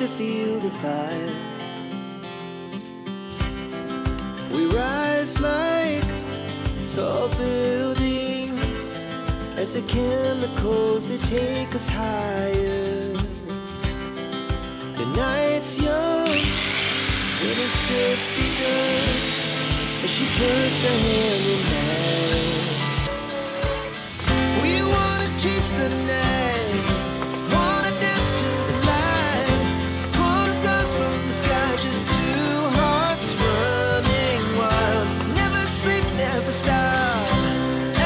to feel the fire. We rise like tall buildings as the chemicals they take us higher. The night's young, but it's just begun as she puts her hand in mine. We wanna chase the night, wanna dance to the light, pull the stars from the sky, just two hearts running wild. Never sleep, never stop,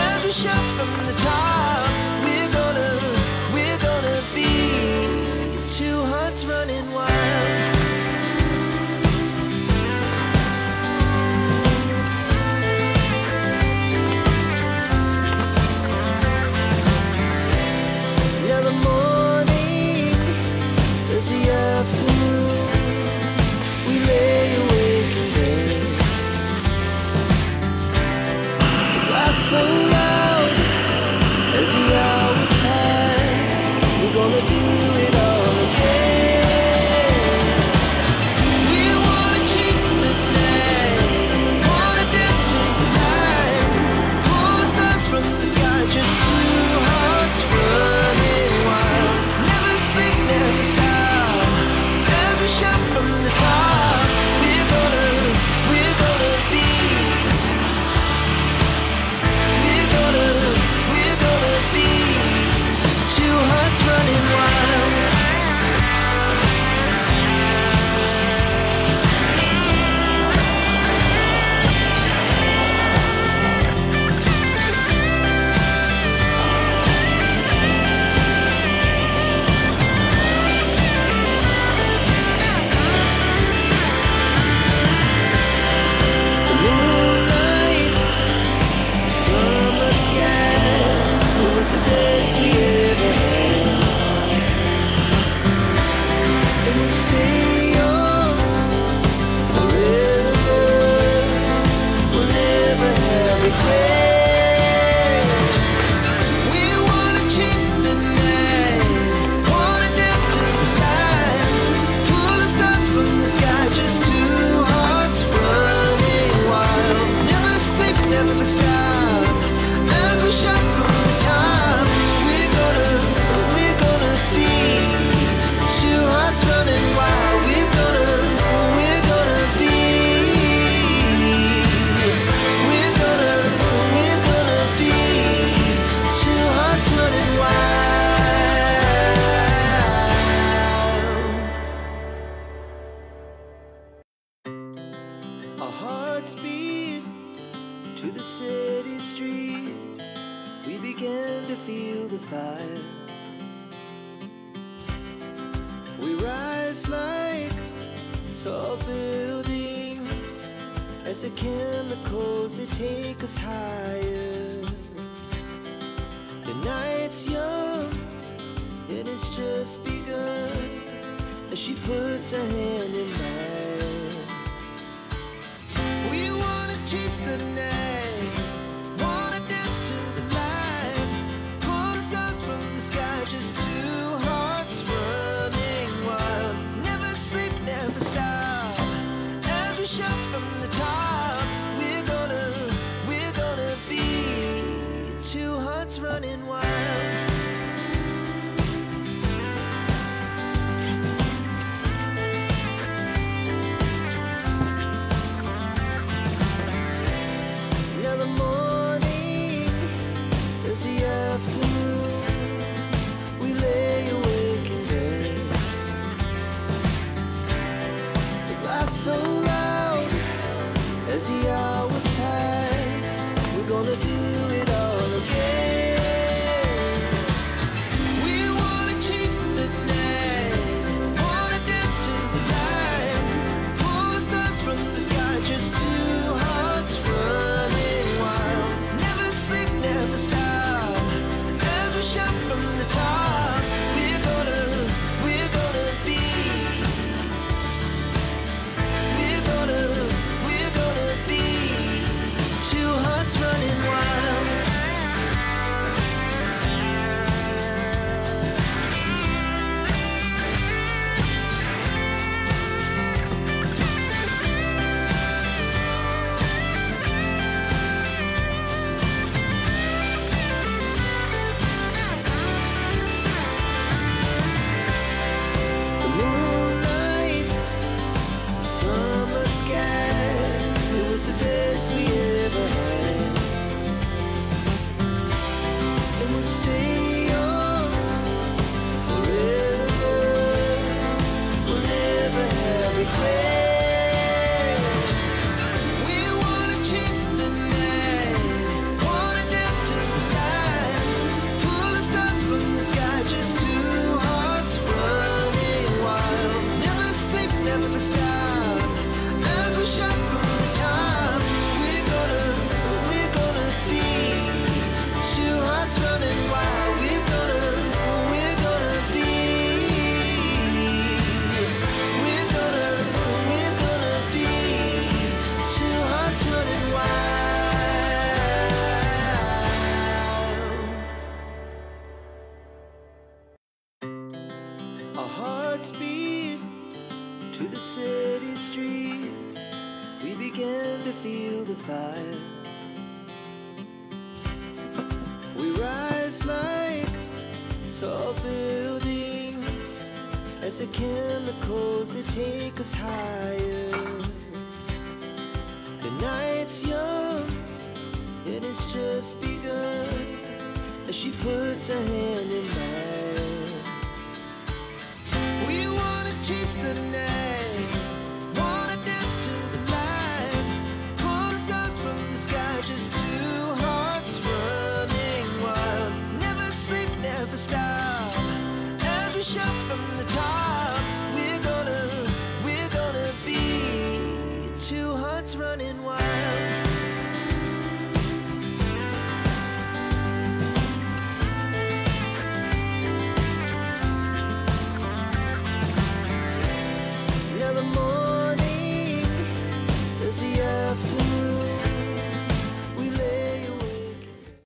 every shot from the top. We're gonna be two hearts running wild. Now the morning is the afternoon. We lay awake in bed. The laughs so loud as the hours pass. We're gonna do it all again. We wanna chase the night, wanna dance to the light, pull the stars from the sky, just two hearts running wild. Never sleep, never stop, every shot from the top. We're gonna be, we're gonna be two hearts running wild. The moonlight, summer sky, it was the best we ever had. And we'll stay on forever, we'll never have regrets. We wanna chase the night, wanna dance to the light, pull the stars from the sky, just two hearts running wild. Never sleep, never stop, as we shot from the top. We're gonna be two hearts running wild. We're gonna be, we're gonna be two hearts running wild. Our hearts beat to the city streets. We began to feel the fire. We rise like tall buildings as the chemicals they take us higher. The night's young, it has just begun as she puts her hand in mine. We wanna chase the night, wanna dance to the light, pull the stars from the sky, just two hearts running wild. Never sleep, never stop, every shot from the top. We're gonna be two hearts running wild. never stop. As we shout from the top, we're gonna be two hearts running wild. We're gonna be. We're gonna be two hearts running wild. Our hearts beat to the city streets. We began to feel the fire. We rise like tall buildings as the chemicals they take us higher. The night's young and it's just begun as she puts her hand in mine. We wanna chase the night, wanna dance to the light, pull the stars from the sky, just two hearts running wild. Never sleep, never stop. As we shout from the top, we're gonna be two hearts running wild.